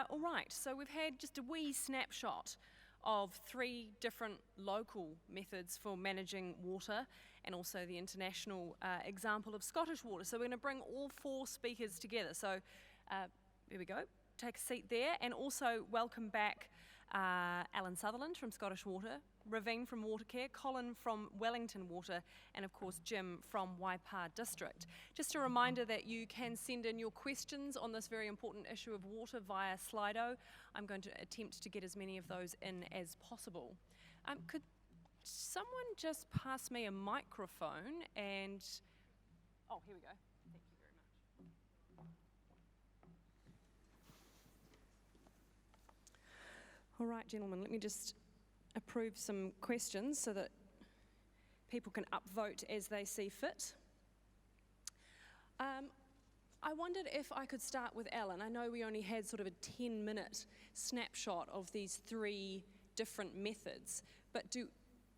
All right, so we've had just a wee snapshot of 3 different local methods for managing water and also the international example of Scottish water. So we're going to bring all 4 speakers together. So there we go. Take a seat there, and also welcome back Alan Sutherland from Scottish Water, Raveen from Watercare, Colin from Wellington Water, and of course Jim from Waipa District. Just a reminder that you can send in your questions on this very important issue of water via Slido. I'm going to attempt to get as many of those in as possible. Could someone just pass me a microphone and... Oh, here we go. Thank you very much. All right, gentlemen, let me just approve some questions so that people can upvote as they see fit. I wondered if I could start with Alan. I know we only had sort of a 10-minute snapshot of these 3 different methods, but do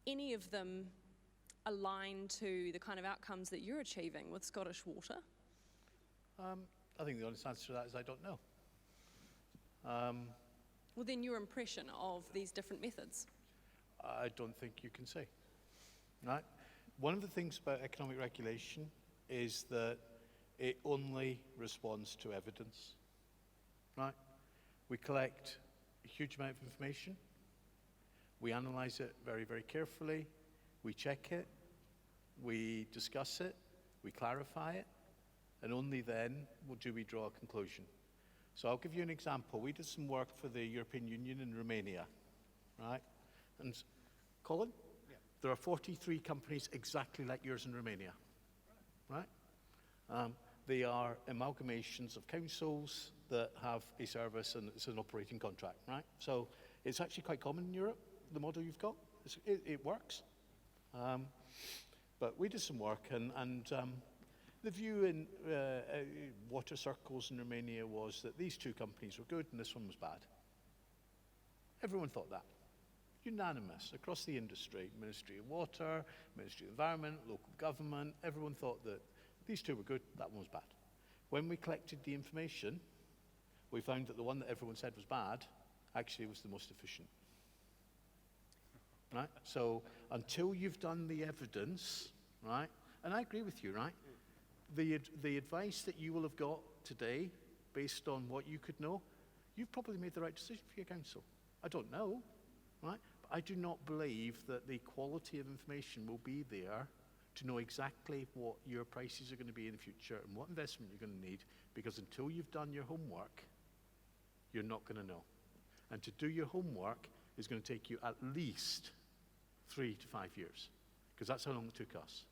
any of them align to the kind of outcomes that you're achieving with Scottish Water? I think the honest answer to that is I don't know. Well, then your impression of these different methods? I don't think you can say. Right? One of the things about economic regulation is that it only responds to evidence. Right? We collect a huge amount of information. We analyze it very, very carefully. We check it. We discuss it. We clarify it. And only then do we draw a conclusion. So I'll give you an example. We did some work for the European Union in Romania, right? And Colin, there are 43 companies exactly like yours in Romania, right? They are amalgamations of councils that have a service and it's an operating contract, right? So it's actually quite common in Europe, the model you've got. It works. But we did some work and the view in water circles in Romania was that these 2 companies were good and this one was bad. Everyone thought that. Unanimous across the industry, Ministry of Water, Ministry of Environment, local government, everyone thought that these 2 were good, that one was bad. When we collected the information, we found that the one that everyone said was bad actually was the most efficient. Right? So until you've done the evidence, right? And I agree with you, right? The advice that you will have got today, based on what you could know, you've probably made the right decision for your council. I don't know, right? But I do not believe that the quality of information will be there to know exactly what your prices are going to be in the future and what investment you're going to need, because until you've done your homework, you're not going to know. And to do your homework is going to take you at least 3 to 5 years, because that's how long it took us.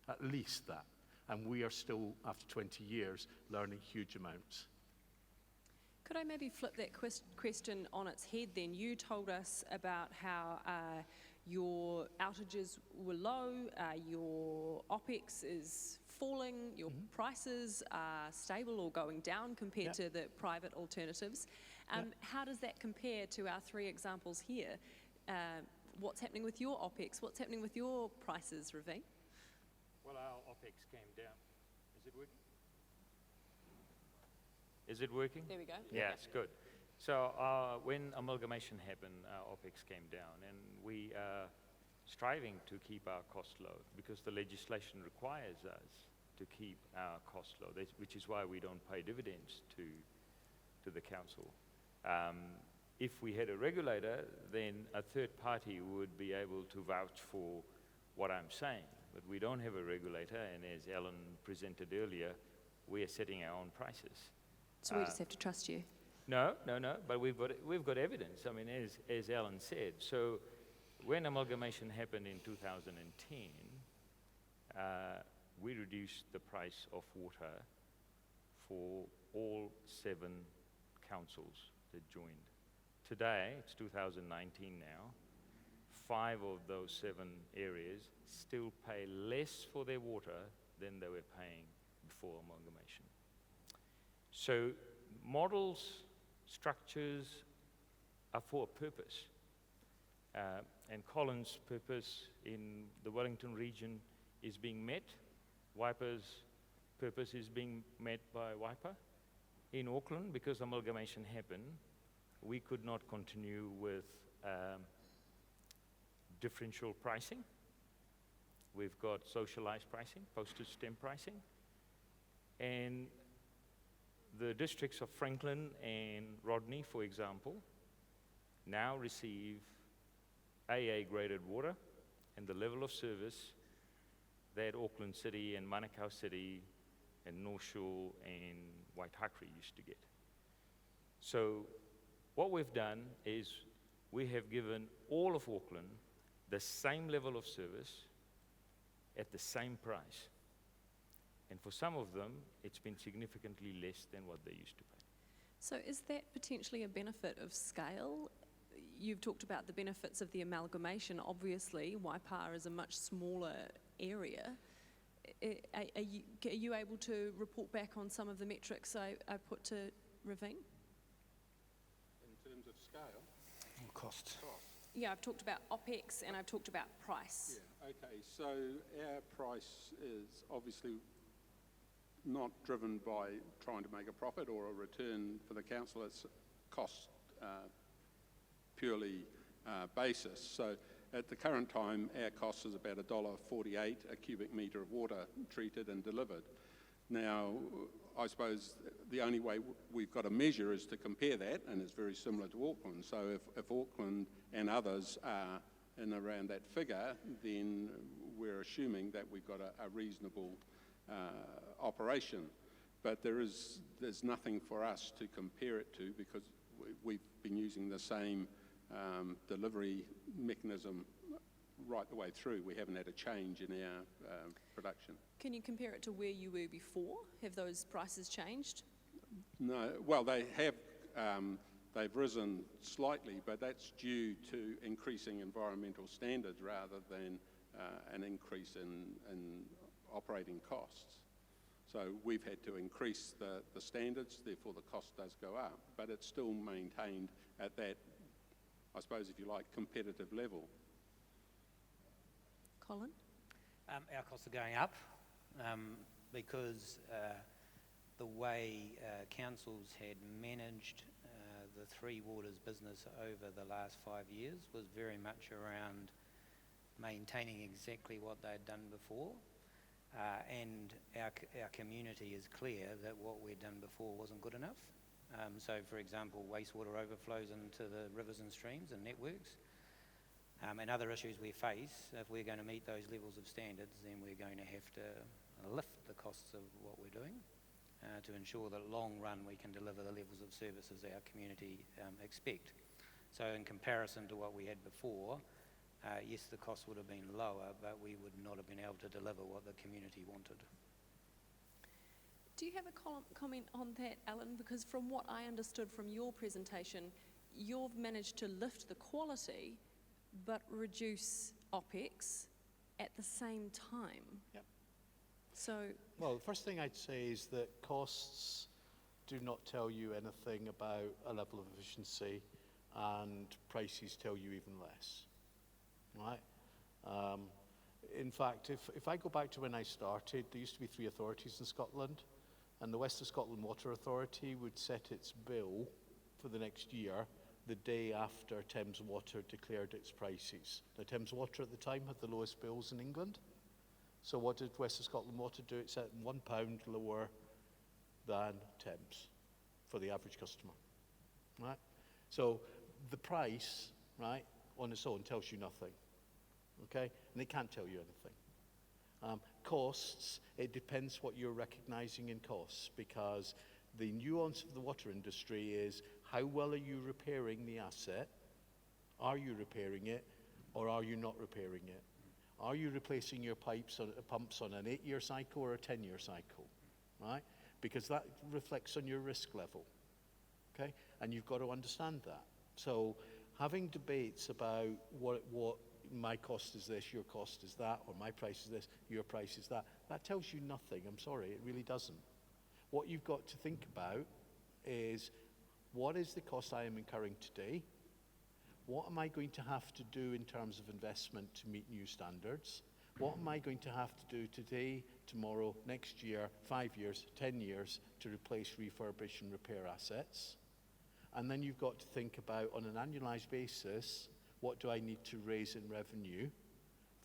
At least that. And we are still, after 20 years, learning huge amounts. Could I maybe flip that question on its head then? You told us about how your outages were low, your OPEX is falling, your prices are stable or going down compared to the private alternatives. How does that compare to our 3 examples here? What's happening with your OPEX? What's happening with your prices, Raveen? Well, our OPEX came down. Is it working? Is it working? There we go. Yes, good. So when amalgamation happened, our OPEX came down, and we are striving to keep our cost low because the legislation requires us to keep our cost low, which is why we don't pay dividends to the council. If we had a regulator, then a third party would be able to vouch for what I'm saying. But we don't have a regulator, and as Alan presented earlier, we are setting our own prices. So we just have to trust you? No, but we've got evidence. I mean, as Alan said. So when amalgamation happened in 2010, we reduced the price of water for all 7 councils that joined. Today, it's 2019 now, 5 of those 7 areas still pay less for their water than they were paying before amalgamation. So models, structures are for a purpose. And Colin's purpose in the Wellington region is being met. Waipa's purpose is being met by Waipa. In Auckland, because amalgamation happened, we could not continue with differential pricing. We've got socialized pricing, postage stamp pricing, and the districts of Franklin and Rodney, for example, now receive AA graded water and the level of service that Auckland City and Manukau City and North Shore and Waitakere used to get. So what we've done is we have given all of Auckland the same level of service at the same price. And for some of them, it's been significantly less than what they used to pay. So is that potentially a benefit of scale? You've talked about the benefits of the amalgamation. Obviously, Waipa is a much smaller area. Are you able to report back on some of the metrics I put to Ravine? In terms of scale? Cost. Yeah, I've talked about OPEX and I've talked about price. Yeah, okay. So our price is obviously not driven by trying to make a profit or a return for the council. It's cost purely basis. So at the current time, our cost is about $1.48 a cubic metre of water treated and delivered. Now, I suppose the only way we've got to measure is to compare that, and it's very similar to Auckland. So if Auckland and others are in around that figure, then we're assuming that we've got a reasonable operation. But there's nothing for us to compare it to because we've been using the same delivery mechanism right the way through. We haven't had a change in our production. Can you compare it to where you were before? Have those prices changed? No, well, they have. They've risen slightly, but that's due to increasing environmental standards rather than an increase in operating costs. So we've had to increase the standards, therefore the cost does go up, but it's still maintained at that, I suppose, if you like, competitive level. Colin? Our costs are going up because the way councils had managed the Three Waters business over the last 5 years was very much around maintaining exactly what they'd done before. And our community is clear that what we'd done before wasn't good enough. So, for example, wastewater overflows into the rivers and streams and networks. And other issues we face, if we're going to meet those levels of standards, then we're going to have to lift the costs of what we're doing to ensure that long run we can deliver the levels of services our community expect. So in comparison to what we had before, yes, the cost would have been lower, but we would not have been able to deliver what the community wanted. Do you have a comment on that, Alan? Because from what I understood from your presentation, you've managed to lift the quality but reduce OPEX at the same time. Yep. So, well, the first thing I'd say is that costs do not tell you anything about a level of efficiency, and prices tell you even less, right? In fact, if I go back to when I started, there used to be 3 authorities in Scotland, and the West of Scotland Water Authority would set its bill for the next year the day after Thames Water declared its prices. Now, Thames Water at the time had the lowest bills in England. So what did West of Scotland Water do? It set them £1 lower than Thames for the average customer, right? So the price, right, on its own tells you nothing, okay? And it can't tell you anything. Costs, it depends what you're recognizing in costs, because the nuance of the water industry is how well are you repairing the asset? Are you repairing it, or are you not repairing it? Are you replacing your pumps on an 8-year cycle or a 10-year cycle, right? Because that reflects on your risk level, okay? And you've got to understand that. So having debates about what my cost is this, your cost is that, or my price is this, your price is that tells you nothing. I'm sorry, it really doesn't. What you've got to think about is, what is the cost I am incurring today? What am I going to have to do in terms of investment to meet new standards? What am I going to have to do today tomorrow, next year, 5 years, 10 years to replace, refurbish and repair assets. And then you've got to think about, on an annualized basis, what do I need to raise in revenue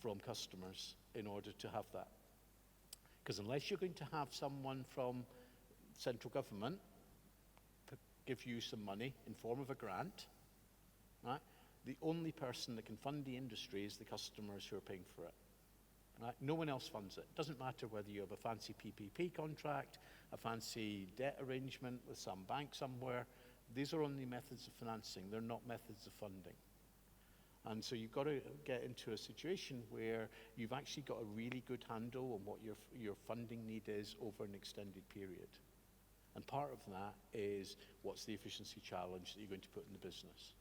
from customers in order to have that? Because unless you're going to have someone from central government give you some money in form of a grant, right? The only person that can fund the industry is the customers who are paying for it. Right? No one else funds it. Doesn't matter whether you have a fancy PPP contract, a fancy debt arrangement with some bank somewhere. These are only methods of financing. They're not methods of funding. And so you've got to get into a situation where you've actually got a really good handle on what your funding need is over an extended period. And part of that is what's the efficiency challenge that you're going to put in the business.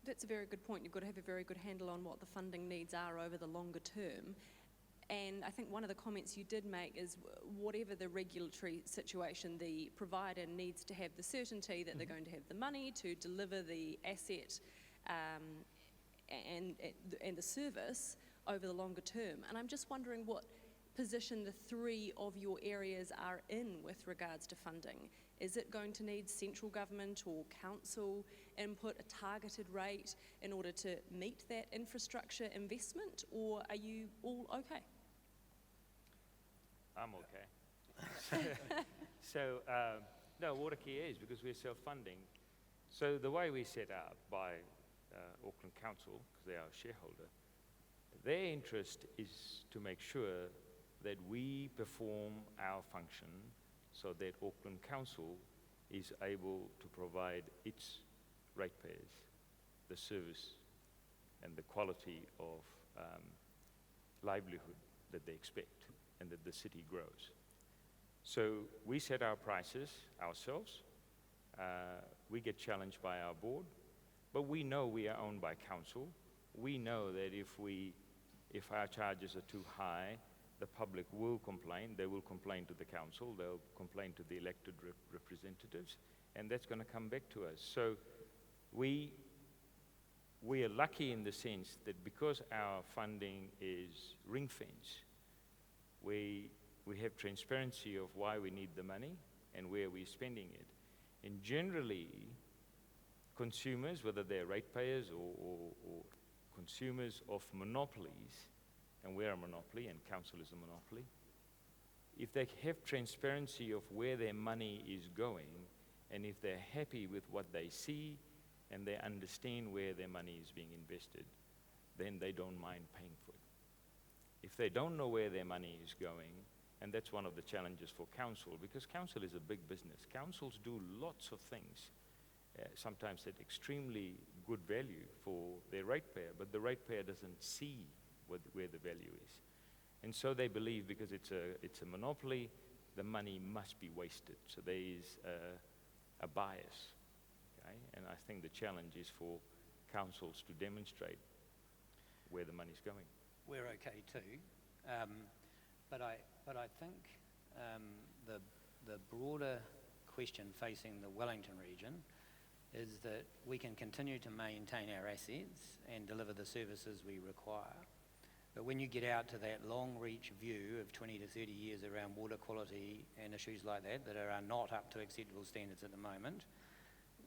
That's a very good point. You've got to have a very good handle on what the funding needs are over the longer term. And I think one of the comments you did make is whatever the regulatory situation, the provider needs to have the certainty that they're going to have the money to deliver the asset and the service over the longer term. And I'm just wondering what position the three of your areas are in with regards to funding. Is it going to need central government or council input, a targeted rate in order to meet that infrastructure investment, or are you all okay? I'm okay. No, Watercare is, because we're self-funding. So the way we set up by Auckland Council, because they are a shareholder, their interest is to make sure that we perform our function so that Auckland Council is able to provide its ratepayers the service and the quality of livelihood that they expect and that the city grows. So we set our prices ourselves. We get challenged by our board, but we know we are owned by council. We know that if our charges are too high, the public will complain. They will complain to the council. They'll complain to the elected representatives, and that's going to come back to us. So we are lucky in the sense that because our funding is ring-fence, we have transparency of why we need the money and where we're spending it. And generally, consumers, whether they're ratepayers or consumers of monopolies, and we're a monopoly and council is a monopoly, if they have transparency of where their money is going, and if they're happy with what they see and they understand where their money is being invested, then they don't mind paying for it. If they don't know where their money is going, and that's one of the challenges for council, because council is a big business. Councils do lots of things, sometimes at extremely good value for their ratepayer, but the ratepayer doesn't see where the value is. And so they believe because it's a monopoly, the money must be wasted. So there is a bias. Okay? And I think the challenge is for councils to demonstrate where the money's going. We're okay too, but I think the broader question facing the Wellington region is that we can continue to maintain our assets and deliver the services we require. But when you get out to that long-reach view of 20 to 30 years around water quality and issues like that are not up to acceptable standards at the moment,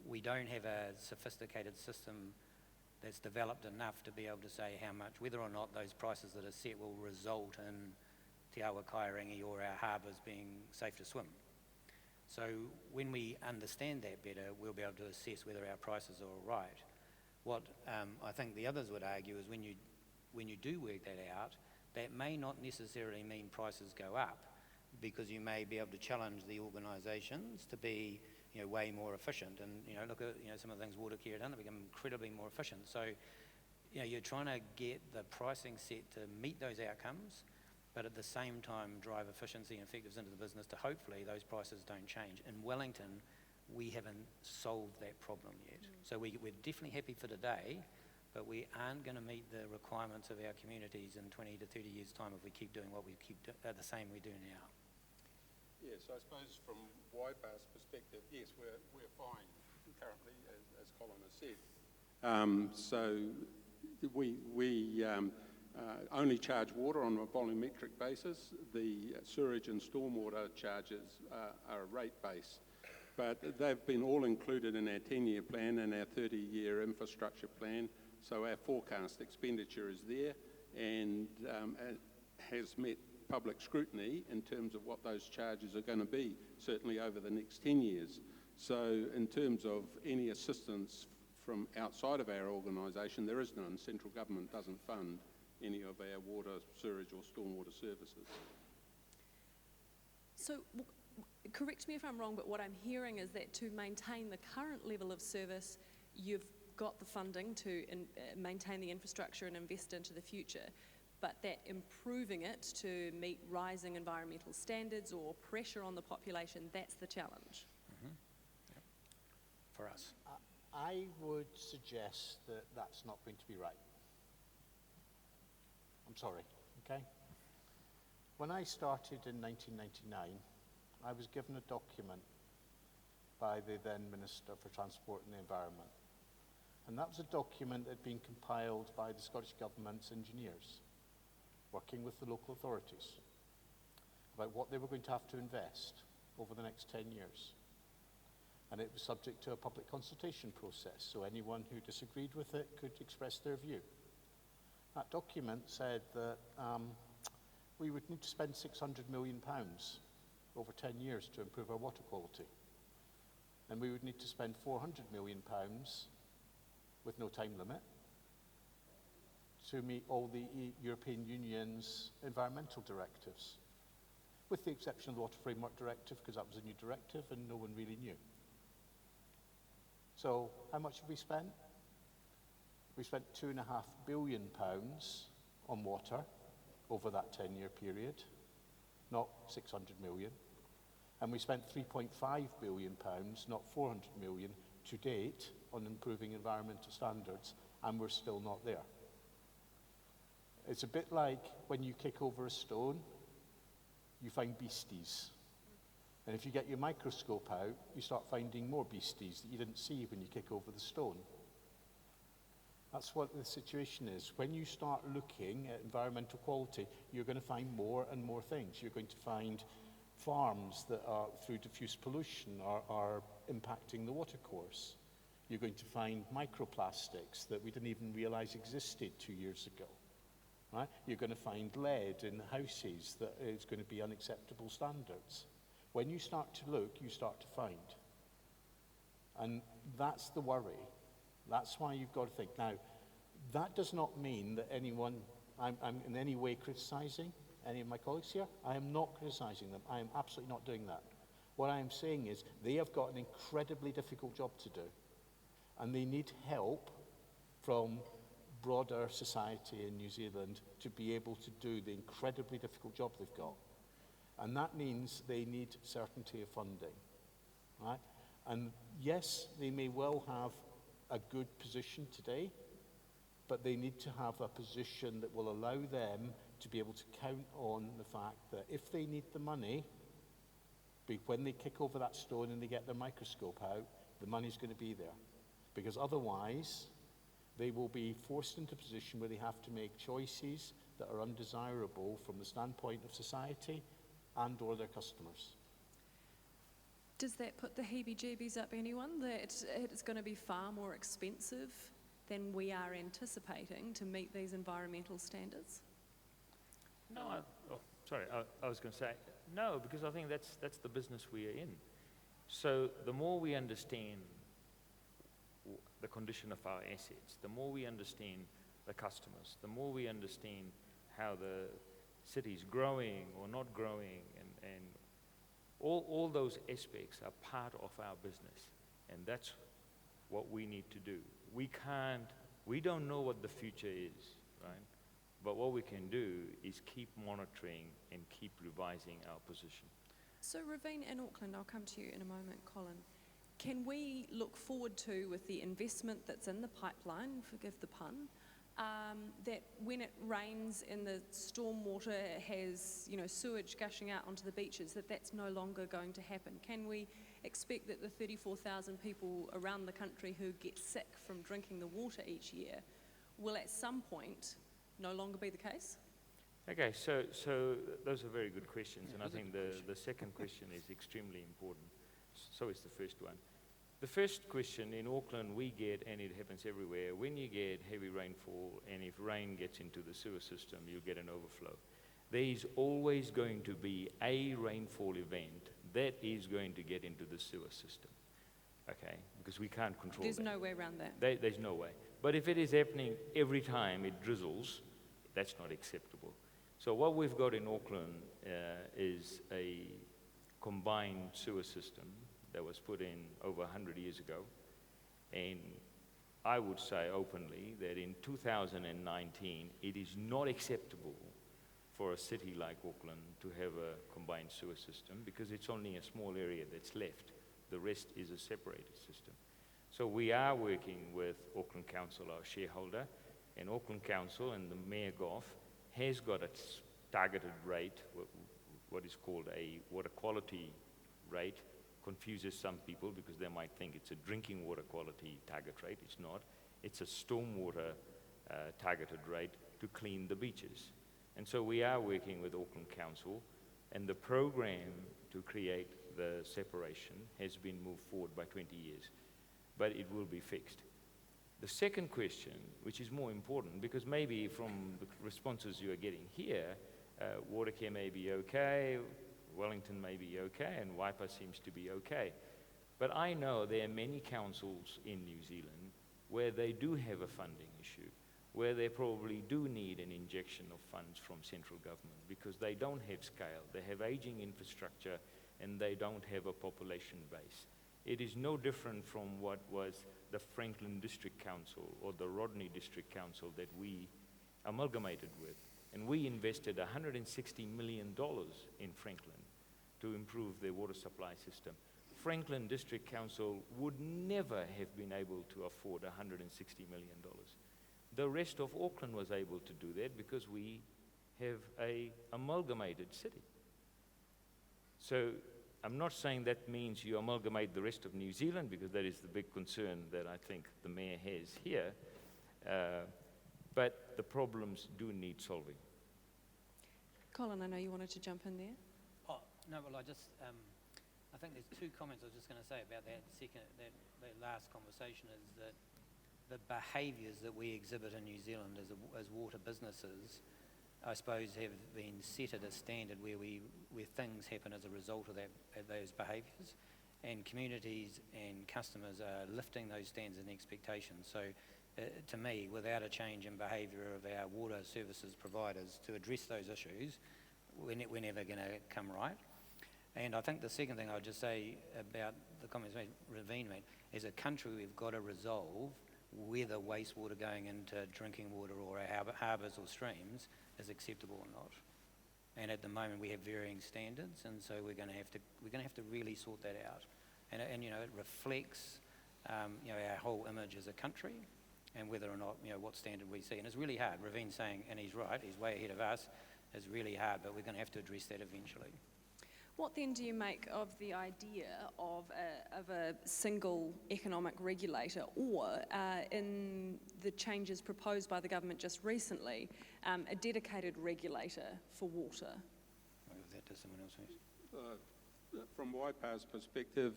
we don't have a sophisticated system that's developed enough to be able to say how much, whether or not those prices that are set will result in Te Awa Kairangi or our harbours being safe to swim. So when we understand that better, we'll be able to assess whether our prices are all right. What I think the others would argue is when you do work that out, that may not necessarily mean prices go up, because you may be able to challenge the organisations to be way more efficient. And look at some of the things Watercare have done, they become incredibly more efficient. So you're trying to get the pricing set to meet those outcomes, but at the same time drive efficiency and effectiveness into the business to hopefully those prices don't change. In Wellington, we haven't solved that problem yet. So we're definitely happy for today, but we aren't going to meet the requirements of our communities in 20 to 30 years' time if we keep doing what we keep the same we do now. Yes, I suppose from YPA's perspective, yes, we're fine currently, as Colin has said. So we only charge water on a volumetric basis. The sewerage and stormwater charges are a rate base. But they've been all included in our 10-year plan and our 30-year infrastructure plan. So our forecast expenditure is there and has met public scrutiny in terms of what those charges are going to be, certainly over the next 10 years. So in terms of any assistance from outside of our organisation, there is none. Central government doesn't fund any of our water, sewerage or stormwater services. So, correct me if I'm wrong, but what I'm hearing is that to maintain the current level of service, you've got the funding to maintain the infrastructure and invest into the future, but that improving it to meet rising environmental standards or pressure on the population, that's the challenge. Mm-hmm. Yep. For us. I would suggest that that's not going to be right. I'm sorry, okay? When I started in 1999, I was given a document by the then Minister for Transport and the Environment. And that was a document that had been compiled by the Scottish Government's engineers, working with the local authorities, about what they were going to have to invest over the next 10 years. And it was subject to a public consultation process, so anyone who disagreed with it could express their view. That document said that we would need to spend £600 million over 10 years to improve our water quality. And we would need to spend £400 million with no time limit to meet all the European Union's environmental directives, with the exception of the Water Framework Directive, because that was a new directive and no one really knew. So how much have we spent? We spent £2.5 billion on water over that 10-year period, not 600 million. And we spent £3.5 billion, not 400 million, to date on improving environmental standards, and we're still not there. It's a bit like when you kick over a stone, you find beasties. And if you get your microscope out, you start finding more beasties that you didn't see when you kick over the stone. That's what the situation is. When you start looking at environmental quality, you're going to find more and more things. You're going to find farms that are, through diffuse pollution, are impacting the watercourse. You're going to find microplastics that we didn't even realize existed 2 years ago. Right? You're going to find lead in houses that is going to be unacceptable standards. When you start to look, you start to find. And that's the worry. That's why you've got to think. Now, that does not mean that I'm in any way criticizing any of my colleagues here. I am not criticizing them. I am absolutely not doing that. What I am saying is they have got an incredibly difficult job to do. And they need help from broader society in New Zealand to be able to do the incredibly difficult job they've got. And that means they need certainty of funding, right? And yes, they may well have a good position today, but they need to have a position that will allow them to be able to count on the fact that if they need the money, when they kick over that stone and they get their microscope out, the money's going to be there. Because otherwise, they will be forced into a position where they have to make choices that are undesirable from the standpoint of society and or their customers. Does that put the heebie-jeebies up anyone, that it's going to be far more expensive than we are anticipating to meet these environmental standards? No, I was going to say, no, because I think that's the business we are in. So the more we understand the condition of our assets, the more we understand the customers, the more we understand how the city's growing or not growing, and all those aspects are part of our business, and that's what we need to do. We don't know what the future is, right? But what we can do is keep monitoring and keep revising our position. So Ravine and Auckland, I'll come to you in a moment, Colin. Can we look forward to, with the investment that's in the pipeline, forgive the pun, that when it rains and the stormwater has, sewage gushing out onto the beaches, that's no longer going to happen? Can we expect that the 34,000 people around the country who get sick from drinking the water each year will at some point no longer be the case? Okay, so those are very good questions, and I think the second question is extremely important. So is the first one. The first question in Auckland we get, and it happens everywhere, when you get heavy rainfall, and if rain gets into the sewer system, you get an overflow. There is always going to be a rainfall event that is going to get into the sewer system, okay? Because we can't control There's that. no way around that. There's no way. But if it is happening every time it drizzles, that's not acceptable. So what we've got in Auckland is a combined sewer system that was put in over 100 years ago. And I would say openly that in 2019, it is not acceptable for a city like Auckland to have a combined sewer system because it's only a small area that's left. The rest is a separated system. So we are working with Auckland Council, our shareholder, and Auckland Council and the Mayor Goff has got a targeted rate, what is called a water quality rate. Confuses some people because they might think it's a drinking water quality target rate. It's not. It's a stormwater targeted rate to clean the beaches. And so we are working with Auckland Council, and the program to create the separation has been moved forward by 20 years, but it will be fixed. The second question, which is more important, because maybe from the responses you are getting here, Watercare may be okay, Wellington may be okay, and Waipa seems to be okay. But I know there are many councils in New Zealand where they do have a funding issue, where they probably do need an injection of funds from central government because they don't have scale, they have aging infrastructure, and they don't have a population base. It is no different from what was the Franklin District Council or the Rodney District Council that we amalgamated with. And we invested $160 million in Franklin to improve their water supply system. Franklin District Council would never have been able to afford $160 million. The rest of Auckland was able to do that because we have an amalgamated city. So I'm not saying that means you amalgamate the rest of New Zealand because that is the big concern that I think the Mayor has here. But the problems do need solving. Colin, I know you wanted to jump in there. Oh, no, well, I think there's two comments I was just going to say about that last conversation is that the behaviours that we exhibit in New Zealand as water businesses, I suppose, have been set at a standard where things happen as a result of those behaviours, and communities and customers are lifting those standards and expectations. So to me, without a change in behaviour of our water services providers to address those issues, we're never going to come right. And I think the second thing I would just say about the comments Ravine made, as a country we've got to resolve whether wastewater going into drinking water or our harbours or streams is acceptable or not. And at the moment we have varying standards, and so we're going to have to really sort that out. And you know, it reflects you know, our whole image as a country, and whether or not, you know, what standard we see. And it's really hard. Ravine's saying, and he's right, he's way ahead of us, it's really hard, but we're going to have to address that eventually. What then do you make of the idea of a single economic regulator, or in the changes proposed by the government just recently, a dedicated regulator for water? I'll give that to someone else first. From Waipa's perspective,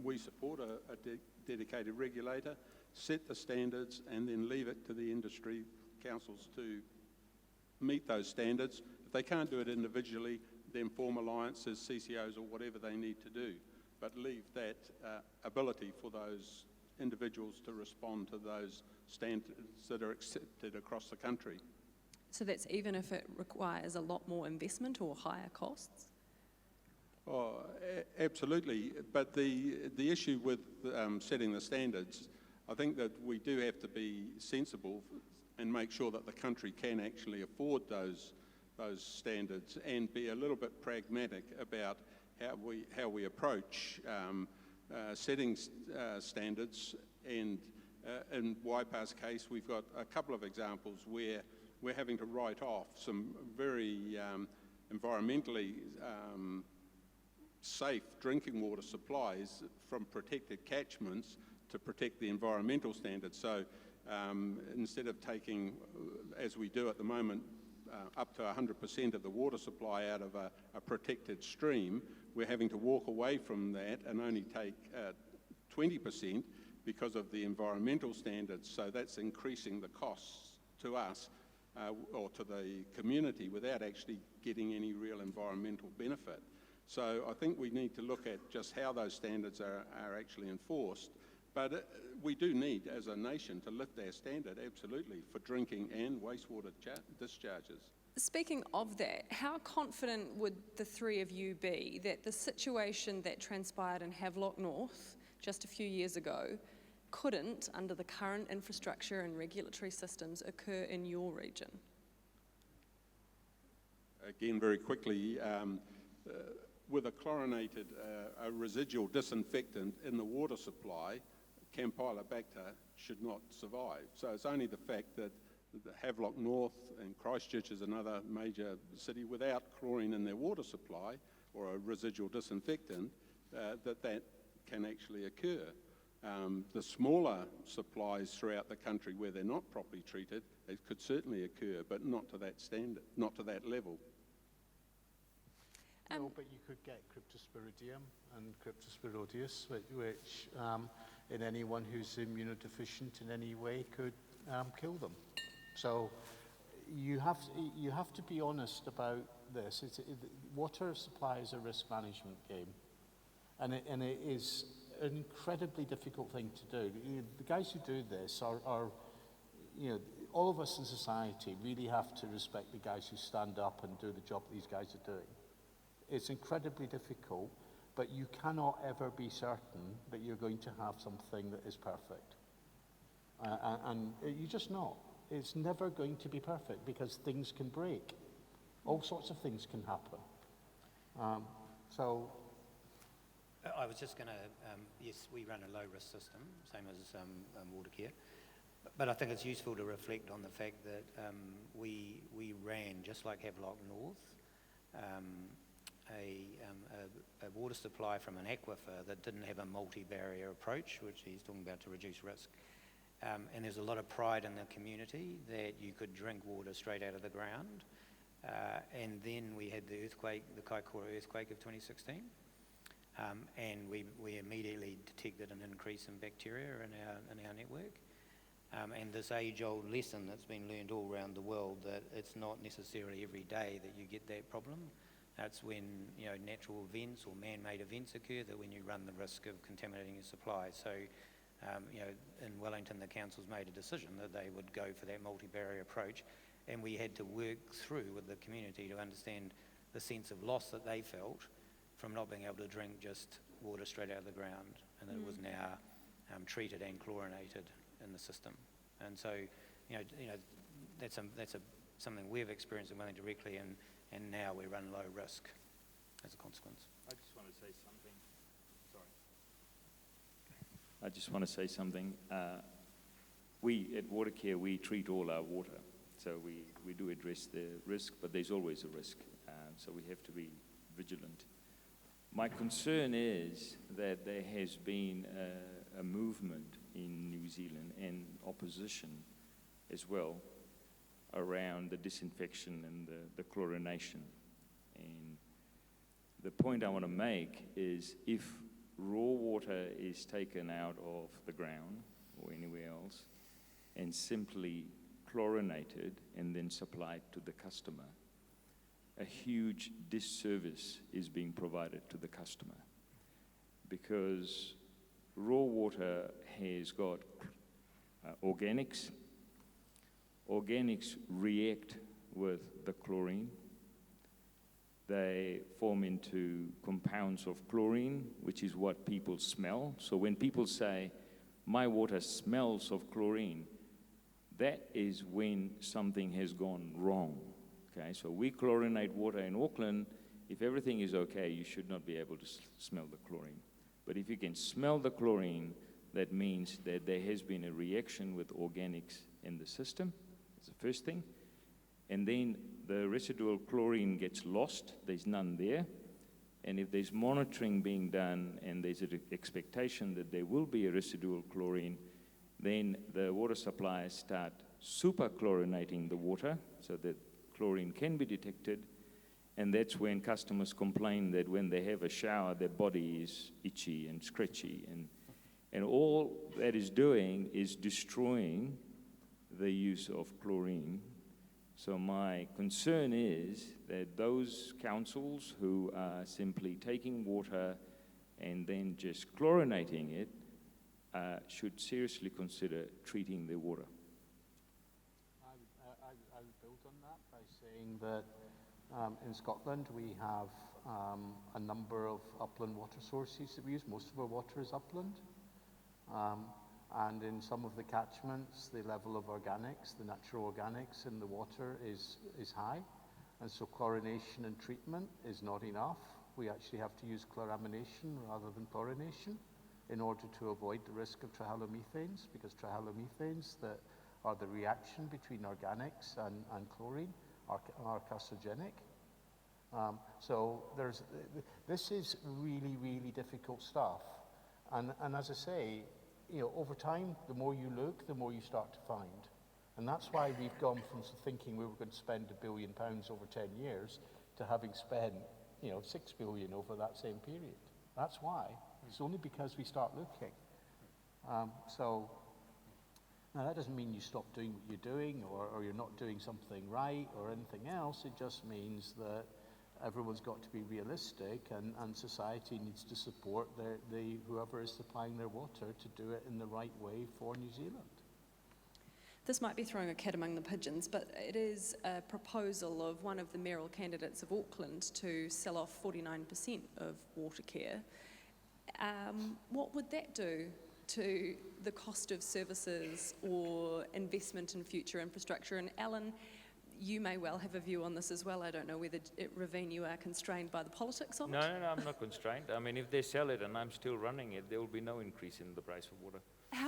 we support a dedicated regulator, set the standards, and then leave it to the industry councils to meet those standards. If they can't do it individually, then form alliances, CCOs, or whatever they need to do, but leave that ability for those individuals to respond to those standards that are accepted across the country. So that's even if it requires a lot more investment or higher costs? Oh, absolutely. But the issue with setting the standards, I think that we do have to be sensible and make sure that the country can actually afford those standards, and be a little bit pragmatic about how we approach setting standards. And in Waipa's case, we've got a couple of examples where we're having to write off some very environmentally safe drinking water supplies from protected catchments to protect the environmental standards. So Instead of taking, as we do at the moment, up to 100% of the water supply out of a protected stream, we're having to walk away from that and only take 20% because of the environmental standards. So that's increasing the costs to us or to the community without actually getting any real environmental benefit. So I think we need to look at just how those standards are actually enforced. But we do need, as a nation, to lift our standard, absolutely, for drinking and wastewater discharges. Speaking of that, how confident would the three of you be that the situation that transpired in Havelock North just a few years ago couldn't, under the current infrastructure and regulatory systems, occur in your region? Again, very quickly, with a chlorinated, a residual disinfectant in the water supply, Campylobacter should not survive. So it's only the fact that the Havelock North and Christchurch is another major city without chlorine in their water supply or a residual disinfectant, that can actually occur. The smaller supplies throughout the country where they're not properly treated, it could certainly occur, but not to that standard, not to that level. No, but you could get Cryptosporidium and Cryptosporidius, which in anyone who's immunodeficient in any way could kill them. So you have to be honest about this. Water supply is a risk management game, and it is an incredibly difficult thing to do. The guys who do this are all of us in society really have to respect the guys who stand up and do the job these guys are doing. It's incredibly difficult, but you cannot ever be certain that you're going to have something that is perfect. And you're just not. It's never going to be perfect because things can break. All sorts of things can happen. I was just going to, yes, we run a low-risk system, same as Watercare. But I think it's useful to reflect on the fact that we ran, just like Havelock North, a water supply from an aquifer that didn't have a multi-barrier approach, which he's talking about to reduce risk. And there's a lot of pride in the community that you could drink water straight out of the ground. And then we had the earthquake, the Kaikoura earthquake of 2016. And we immediately detected an increase in bacteria in our network. And this age-old lesson that's been learned all around the world, that it's not necessarily every day that you get that problem. That's when natural events or man-made events occur, that when you run the risk of contaminating your supply. So in Wellington, the council's made a decision that they would go for that multi-barrier approach, and we had to work through with the community to understand the sense of loss that they felt from not being able to drink just water straight out of the ground, and that it was now treated and chlorinated in the system. And so, that's something we've experienced in Wellington directly, and now we run low risk as a consequence. I just want to say something. Sorry. I just want to say something. We at Watercare, we treat all our water. So we do address the risk, but there's always a risk. So we have to be vigilant. My concern is that there has been a movement in New Zealand and opposition as well around the disinfection and the chlorination. And the point I want to make is if raw water is taken out of the ground or anywhere else and simply chlorinated and then supplied to the customer, a huge disservice is being provided to the customer, because raw water has got organics. Organics react with the chlorine. They form into compounds of chlorine, which is what people smell. So when people say, my water smells of chlorine, that is when something has gone wrong. Okay, so we chlorinate water in Auckland. If everything is okay, you should not be able to smell the chlorine. But if you can smell the chlorine, that means that there has been a reaction with organics in the system. That's the first thing. And then the residual chlorine gets lost. There's none there. And if there's monitoring being done and there's an expectation that there will be a residual chlorine, then the water suppliers start superchlorinating the water so that chlorine can be detected, and that's when customers complain that when they have a shower, their body is itchy and scratchy, and all that is doing is destroying the use of chlorine. So my concern is that those councils who are simply taking water and then just chlorinating it should seriously consider treating their water. I would build on that by saying that in Scotland we have a number of upland water sources that we use. Most of our water is upland. And in some of the catchments, the level of organics, the natural organics in the water is high. And so chlorination and treatment is not enough. We actually have to use chloramination rather than chlorination in order to avoid the risk of trihalomethanes, because trihalomethanes that are the reaction between organics and chlorine are carcinogenic. So this is really, really difficult stuff. And as I say, over time, the more you look, the more you start to find. And that's why we've gone from thinking we were going to spend £1 billion over 10 years to having spent, £6 billion over that same period. That's why. It's only because we start looking. So now that doesn't mean you stop doing what you're doing or you're not doing something right or anything else. It just means that everyone's got to be realistic, and society needs to support whoever is supplying their water to do it in the right way for New Zealand. This might be throwing a cat among the pigeons, but it is a proposal of one of the mayoral candidates of Auckland to sell off 49% of water care. What would that do to the cost of services or investment in future infrastructure? And Alan, you may well have a view on this as well. I don't know whether, Ravine, you are constrained by the politics of it? No, I'm not constrained. I mean, if they sell it and I'm still running it, there will be no increase in the price of water.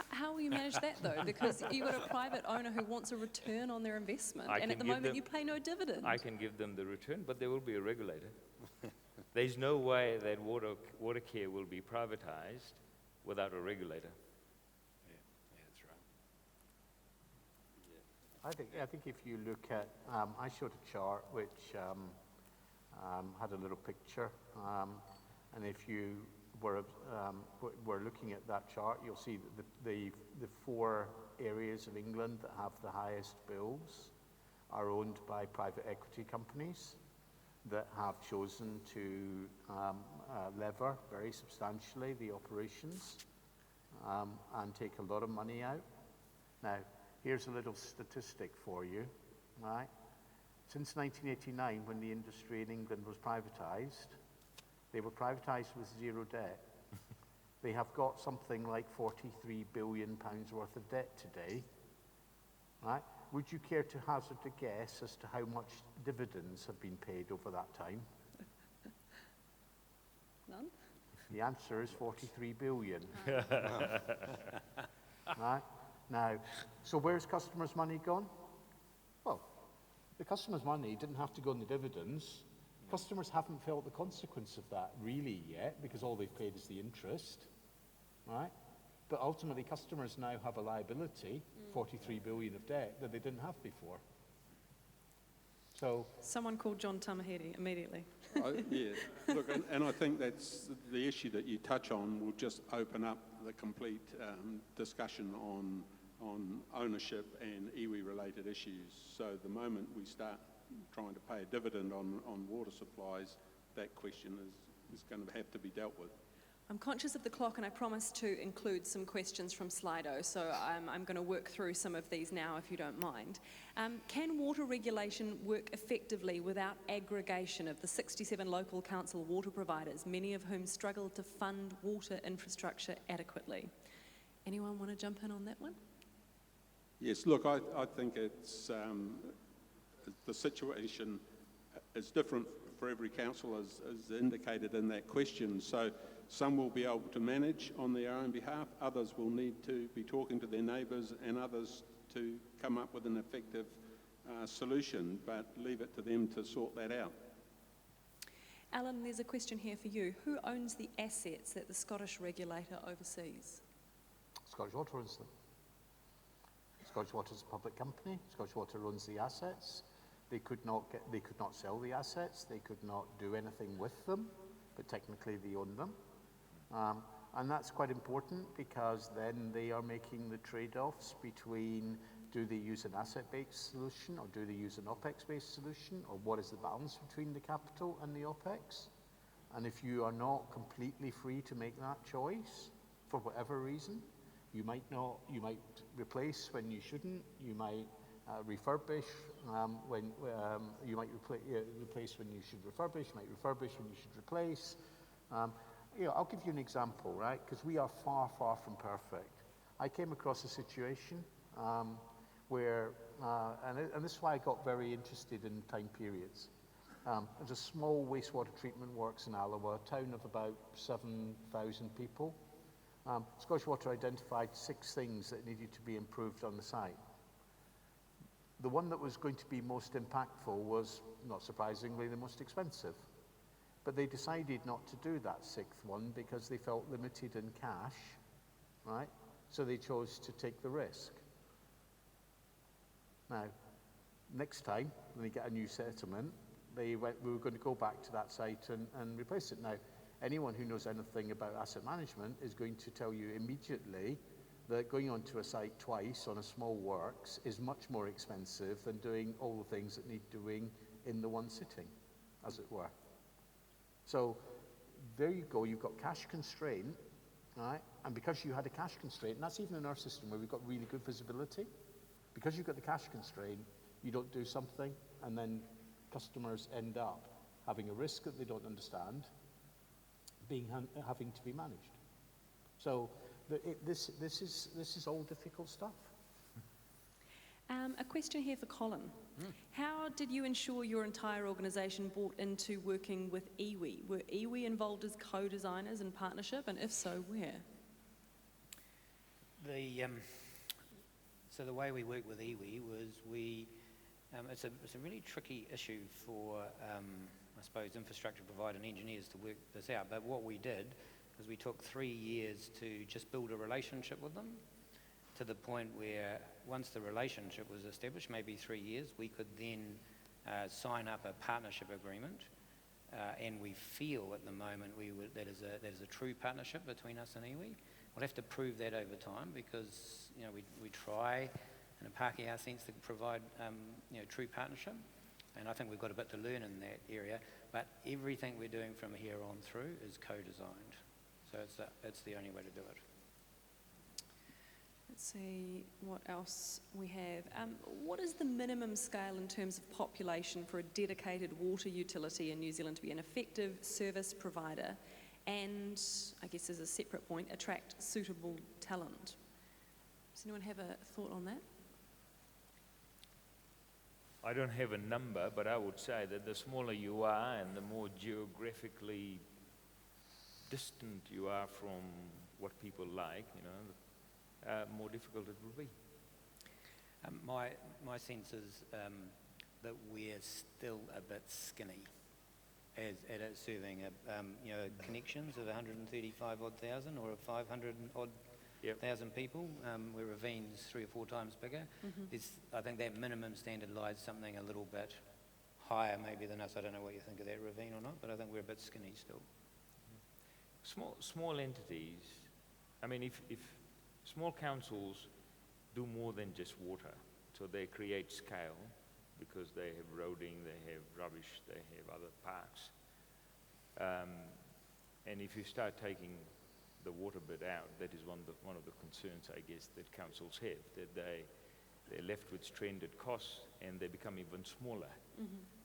How will you manage that, though? Because you've got a private owner who wants a return on their investment, and at the moment you pay no dividend. I can give them the return, but there will be a regulator. There's no way that water care will be privatized without a regulator. Yeah, that's right. I think if you look at, I showed a chart which had a little picture, and if you were looking at that chart, you'll see that the 4 areas of England that have the highest bills are owned by private equity companies that have chosen to lever very substantially the operations and take a lot of money out. Now, here's a little statistic for you, right? Since 1989, when the industry in England was privatised, they were privatised with 0 debt. They have got something like £43 billion worth of debt today, right? Would you care to hazard a guess as to how much dividends have been paid over that time? None? The answer is 43 billion. Right? Now, so where's customers' money gone? Well, the customers' money didn't have to go in the dividends. Customers haven't felt the consequence of that really yet, because all they've paid is the interest, right? But ultimately, customers now have a liability, 43 billion of debt, that they didn't have before. So Someone called John Tamahiri immediately. Yeah, look, and I think that's the issue that you touch on will just open up the complete discussion on ownership and iwi-related issues. So the moment we start trying to pay a dividend on water supplies, that question is going to have to be dealt with. I'm conscious of the clock, and I promised to include some questions from Slido, so I'm going to work through some of these now, if you don't mind. Can water regulation work effectively without aggregation of the 67 local council water providers, many of whom struggle to fund water infrastructure adequately? Anyone want to jump in on that one? Yes, look, I think it's the situation is different for every council, as indicated in that question. So some will be able to manage on their own behalf, others will need to be talking to their neighbours, and others to come up with an effective solution, but leave it to them to sort that out. Alan, there's a question here for you. Who owns the assets that the Scottish regulator oversees? Scottish Water owns them. Scottish Water is a public company. Scottish Water owns the assets. They could not sell the assets. They could not do anything with them, but technically they own them. And that's quite important because then they are making the trade-offs between do they use an asset-based solution or do they use an OPEX-based solution, or what is the balance between the capital and the OPEX? And if you are not completely free to make that choice for whatever reason, you might replace when you shouldn't, you might refurbish when you might replace when you should refurbish, you might refurbish when you should replace. I'll give you an example, right? Because we are far, far from perfect. I came across a situation where, and this is why I got very interested in time periods. There's a small wastewater treatment works in Alloa, a town of about 7,000 people. Scottish Water identified 6 things that needed to be improved on the site. The one that was going to be most impactful was, not surprisingly, the most expensive. But they decided not to do that 6th one because they felt limited in cash, right? So they chose to take the risk. Now, next time, when they get a new settlement, we were going to go back to that site and replace it. Now, anyone who knows anything about asset management is going to tell you immediately that going onto a site twice on a small works is much more expensive than doing all the things that need doing in the one sitting, as it were. So there you go, you've got cash constraint, right? And because you had a cash constraint, and that's even in our system where we've got really good visibility, because you've got the cash constraint, you don't do something, and then customers end up having a risk that they don't understand, having to be managed. So this is all difficult stuff. A question here for Colin. How did you ensure your entire organisation bought into working with iwi? Were iwi involved as co-designers in partnership, and if so, where? So the way we worked with iwi was it's a really tricky issue for, I suppose, infrastructure provider and engineers to work this out. But what we did is we took 3 years to just build a relationship with them, to the point where once the relationship was established, maybe 3 years, we could then sign up a partnership agreement. And we feel at the moment that is a true partnership between us and iwi. We'll have to prove that over time because we try in a Pākehā sense to provide true partnership, and I think we've got a bit to learn in that area. But everything we're doing from here on through is co-designed, so it's the only way to do it. Let's see what else we have. What is the minimum scale in terms of population for a dedicated water utility in New Zealand to be an effective service provider and, I guess as a separate point, attract suitable talent? Does anyone have a thought on that? I don't have a number, but I would say that the smaller you are and the more geographically distant you are from what people like, more difficult it will be. My sense is that we're still a bit skinny at serving connections of 135 odd thousand or 500 odd thousand people, where Ravine's 3 or 4 times bigger. I think that minimum standard lies something a little bit higher maybe than us. I don't know what you think of that, Ravine, or not, but I think we're a bit skinny still. Small entities, I mean, if small councils do more than just water, so they create scale because they have roading, they have rubbish, they have other parks. And if you start taking the water bit out, that is one of the concerns, I guess, that councils have, that they're left with stranded costs and they become even smaller.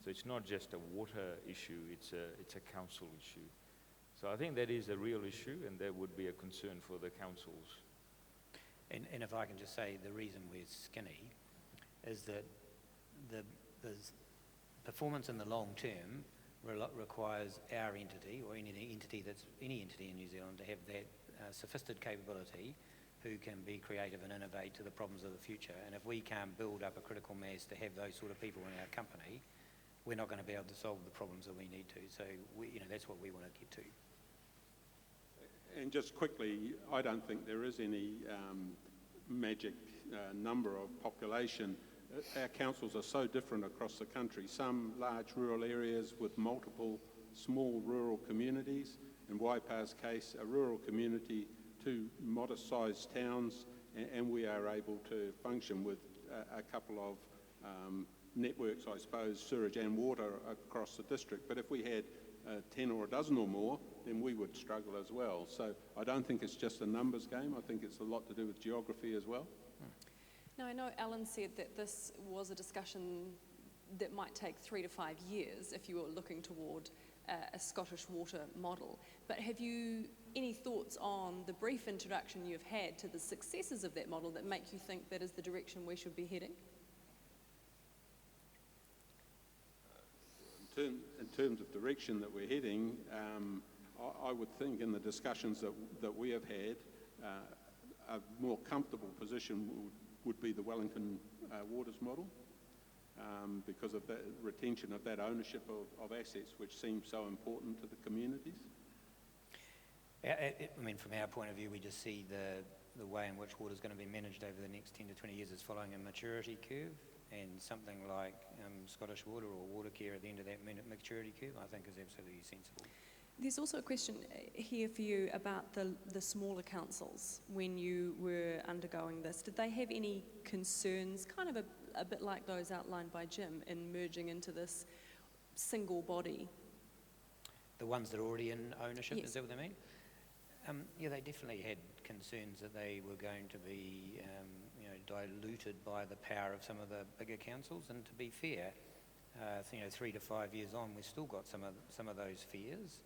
So it's not just a water issue, it's a council issue. So I think that is a real issue, and that would be a concern for the councils. And if I can just say, the reason we're skinny is that the performance in the long term requires our entity, or any entity in New Zealand, to have that sophisticated capability, who can be creative and innovate to the problems of the future. And if we can't build up a critical mass to have those sort of people in our company, we're not going to be able to solve the problems that we need to. So that's what we want to get to. And just quickly, I don't think there is any magic number of population, our councils are so different across the country. Some large rural areas with multiple small rural communities. In Waipa's case, a rural community, 2 modest-sized towns, and we are able to function with a couple of networks, I suppose, sewage and water across the district. But if we had 10 or a dozen or more, then we would struggle as well. So I don't think it's just a numbers game. I think it's a lot to do with geography as well. Now, I know Alan said that this was a discussion that might take 3 to 5 years if you were looking toward a Scottish water model. But have you any thoughts on the brief introduction you've had to the successes of that model that make you think that is the direction we should be heading? In terms of direction that we're heading, I would think in the discussions that we have had, a more comfortable position would be the Wellington Waters model, because of the retention of that ownership of assets, which seems so important to the communities. I mean, from our point of view, we just see the way in which water is going to be managed over the next 10 to 20 years is following a maturity curve, and something like Scottish Water or Watercare at the end of that maturity curve, I think, is absolutely sensible. There's also a question here for you about the smaller councils. When you were undergoing this, did they have any concerns, kind of a bit like those outlined by Jim, in merging into this single body? The ones that are already in ownership, Yes. is that what they mean? Yeah, they definitely had concerns that they were going to be diluted by the power of some of the bigger councils. And to be fair, 3 to 5 years on, we've still got some of those fears.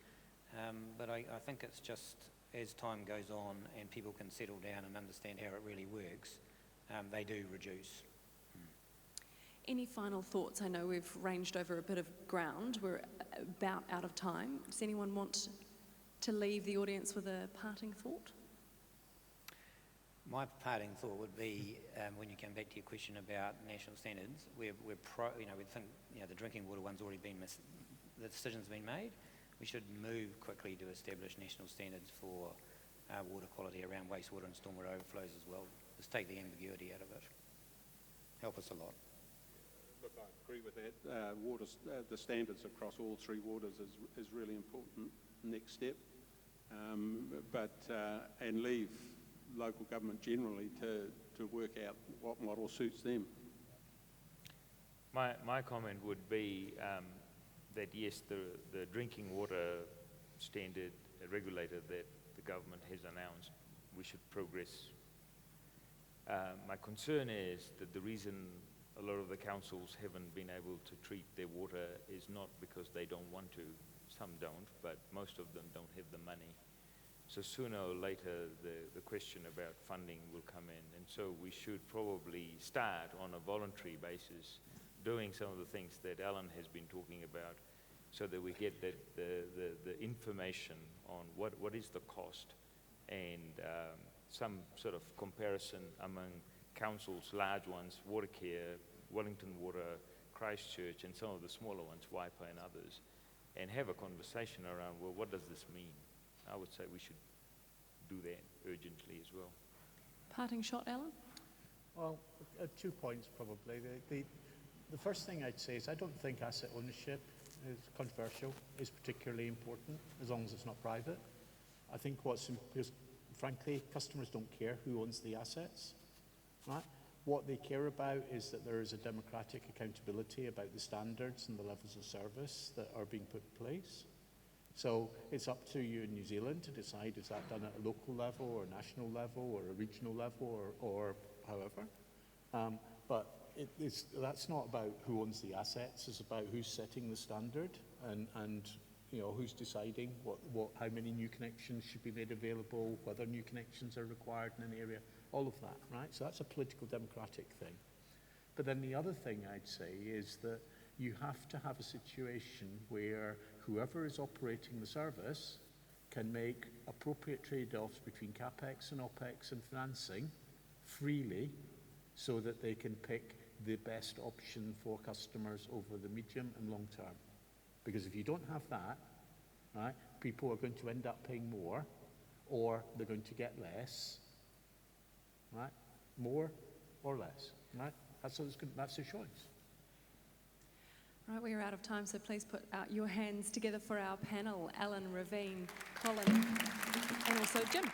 But I think it's just as time goes on and people can settle down and understand how it really works, they do reduce. Any final thoughts? I know we've ranged over a bit of ground. We're about out of time. Does anyone want to leave the audience with a parting thought? My parting thought would be, when you come back to your question about national standards, we think the drinking water one's already been the decision's been made. We should move quickly to establish national standards for water quality around wastewater and stormwater overflows as well. Just take the ambiguity out of it. Help us a lot. Look, I agree with that. The standards across all 3 waters is really important next step. And leave local government generally to work out what model suits them. My comment would be that yes, the drinking water standard regulator that the government has announced, we should progress. My concern is that the reason a lot of the councils haven't been able to treat their water is not because they don't want to. Some don't, but most of them don't have the money. So sooner or later, the question about funding will come in. And so we should probably start on a voluntary basis doing some of the things that Alan has been talking about, so that we get the information on what is the cost, and some sort of comparison among councils, large ones, Watercare, Wellington Water, Christchurch, and some of the smaller ones, Waipa and others, and have a conversation around, well, what does this mean? I would say we should do that urgently as well. Parting shot, Alan? Well, 2 points probably. The first thing I'd say is I don't think asset ownership is controversial, is particularly important, as long as it's not private. I think because frankly, customers don't care who owns the assets, right? What they care about is that there is a democratic accountability about the standards and the levels of service that are being put in place. So it's up to you in New Zealand to decide, is that done at a local level or a national level or a regional level or however. But that's not about who owns the assets, it's about who's setting the standard and who's deciding how many new connections should be made available, whether new connections are required in an area, all of that, right? So that's a political democratic thing. But then the other thing I'd say is that you have to have a situation where whoever is operating the service can make appropriate trade-offs between CapEx and OpEx and financing freely, so that they can pick the best option for customers over the medium and long term. Because if you don't have that, right, people are going to end up paying more, or they're going to get less, right? More or less, right? That's the choice. Right, we are out of time, so please put out your hands together for our panel, Alan, Ravine, Colin, and also Jim.